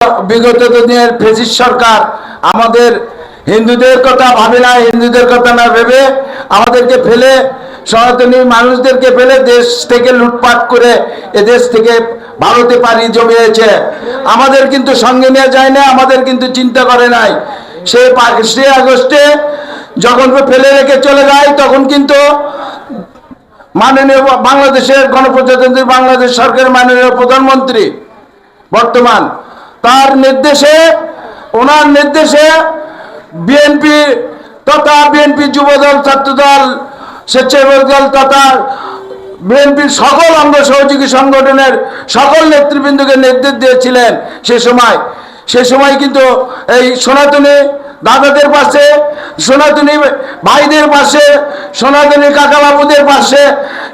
বিগত দিনের ফ্যাসিস্ট সরকার আমাদের হিন্দুদের কথা ভাবে না, হিন্দুদের কথা না ভেবে আমাদেরকে ফেলে, সনাতনী মানুষদেরকে ফেলে দেশ থেকে লুটপাট করে এদেশ থেকে ভারতে পাড়ি জমিয়েছে। আমাদের কিন্তু সঙ্গে নিয়ে যায় না, আমাদের কিন্তু চিন্তা করে নাই। সেই 5 আগস্টে যখন ফেলে রেখে চলে যায়, তখন কিন্তু মাননীয় বাংলাদেশের গণপ্রজাতন্ত্রী বাংলাদেশ সরকারের মাননীয় প্রধানমন্ত্রী বর্তমান, তার নির্দেশে, ওনার নির্দেশে বিএনপি তথা বিএনপি যুবদল, ছাত্রদল, স্বেচ্ছাসেবক দল তথা বিএনপির সকল অঙ্গ সহযোগী সংগঠনের সকল নেতৃবৃন্দকে নির্দেশ দিয়েছিলেন। সে সময় কিন্তু এই সনাতনী দাদাদের পাশে, সনাতনী ভাইদের পাশে, সনাতনী কাকাবাবুদের পাশে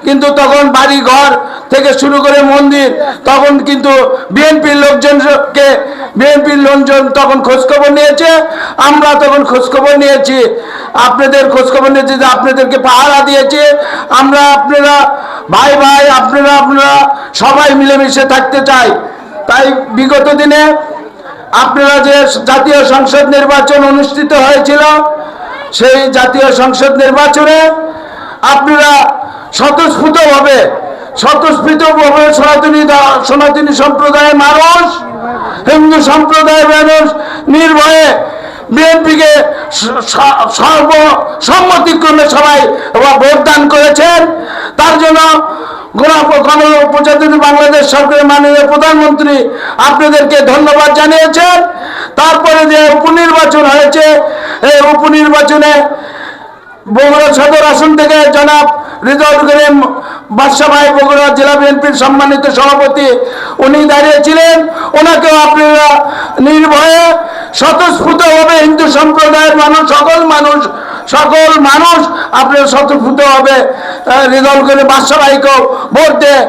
কিন্তু তখন বাড়ি ঘর থেকে শুরু করে মন্দির, তখন কিন্তু বিএনপির লোকজন তখন খোঁজখবর নিয়েছে। আমরা তখন খোঁজখবর নিয়েছি, আপনাদের খোঁজখবর নিয়েছি, যে আপনাদেরকে পাহারা দিয়েছে। আপনারা ভাই আপনারা সবাই মিলেমিশে থাকতে চাই। তাই বিগত দিনে আপনারা যে জাতীয় সংসদ নির্বাচন অনুষ্ঠিত হয়েছিল, সেই জাতীয় সংসদ নির্বাচনে আপনারা স্বতঃস্ফূর্তভাবে সনাতনী সম্প্রদায়ের মানুষ, হিন্দু সম্প্রদায়ের মানুষ নির্ভয়ে বিএনপিকে সর্বসম্মতিক্রমে সবাই ভোটদান করেছেন। তার জন্য গণপ্রজাতন্ত্রী বাংলাদেশ সরকারের মাননীয় প্রধানমন্ত্রী আপনাদেরকে ধন্যবাদ জানিয়েছেন। তারপরে যে উপনির্বাচন হয়েছে, এই উপনির্বাচনে বগুড়া সদর আসন থেকে জনাব রেজাউল করিম বাদশা ভাই, বগুড়া জেলা বিএনপির সম্মানিত সভাপতি, উনি দাঁড়িয়েছিলেন। ওনাকেও আপনারা নির্ভয়ে স্বতঃস্ফূর্তভাবে হিন্দু সম্প্রদায়ের সকল মানুষ আপনারা স্বতঃস্ফূর্তভাবে রেজাউল করিম বাদশা ভাইকেও ভোট দিয়ে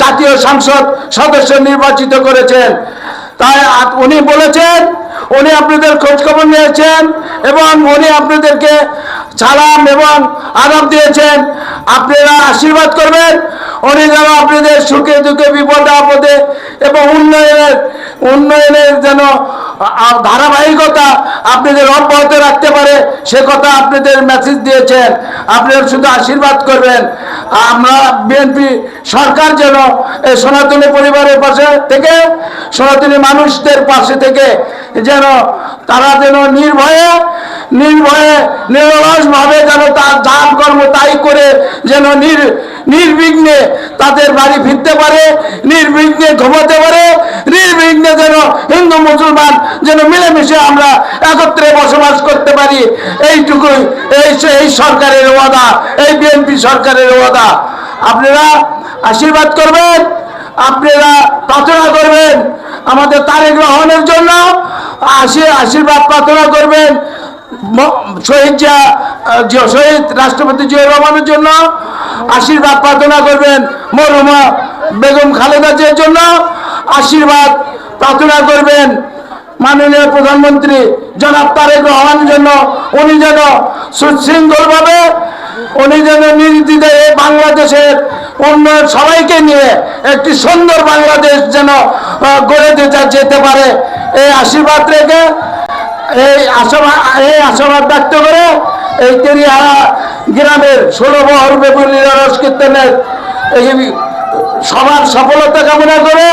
জাতীয় সংসদ সদস্য নির্বাচিত করেছেন। তাই উনি বলেছেন, উনি আপনাদের খোঁজখবর নিয়েছেন এবং উনি আপনাদেরকে সালাম এবং আদব দিয়েছেন। আপনারা আশীর্বাদ করবেন, উনি যেন আপনাদের সুখে দুঃখে বিপদে আপদে এবং উন্নয়নের যেন ধারাবাহিকতা আপনাদের অব্যাহত রাখতে পারে, সে কথা আপনাদের মেসেজ দিয়েছেন। আপনারা শুধু আশীর্বাদ করবেন। আমরা বিএনপি সরকার যেন এই সনাতনী পরিবারের পাশে থেকে, সনাতনী মানুষদের পাশে থেকে যেন তারা যেন নির্ভয়ে নিরলসভাবে যেন তার দান কর্ম তাই করে যেন নির্বিঘ্নে তাদের বাড়ি ফিরতে পারে, নির্বিঘ্নে ঘুমাতে পারে, নির্বিঘ্নে যেন হিন্দু মুসলমান যেন মিলেমিশে আমরা একত্রে বসবাস করতে পারি। এইটুকুই এই সরকারের ওয়াদা, এই বিএনপি সরকারের ওয়াদা। আপনারা আশীর্বাদ করবেন, আপনারা প্রার্থনা করবেন আমাদের তারেক রহমানের জন্য, আশীর্বাদ প্রার্থনা করবেন শহীদ রাষ্ট্রপতি জিয়া রহমানের জন্য, আশীর্বাদ প্রার্থনা করবেন মরহুমা বেগম খালেদা জিয়ার জন্য, আশীর্বাদ প্রার্থনা করবেন মাননীয় প্রধানমন্ত্রী জনাব তারেক রহমানের জন্য। উনি যেন সুশৃঙ্খলভাবে, উনি যেন নির্দ্বিধায় বাংলাদেশের উন্নয়ন সবাইকে নিয়ে একটি সুন্দর বাংলাদেশ যেন গড়ে যেতে পারে, এই আশীর্বাদ রেখে, এই আশাবাদ ব্যক্ত করে এই তেরিয়ারা গ্রামের 16 বহর বেবুলিয়া রস কীর্তনের সবার সফলতা কামনা করে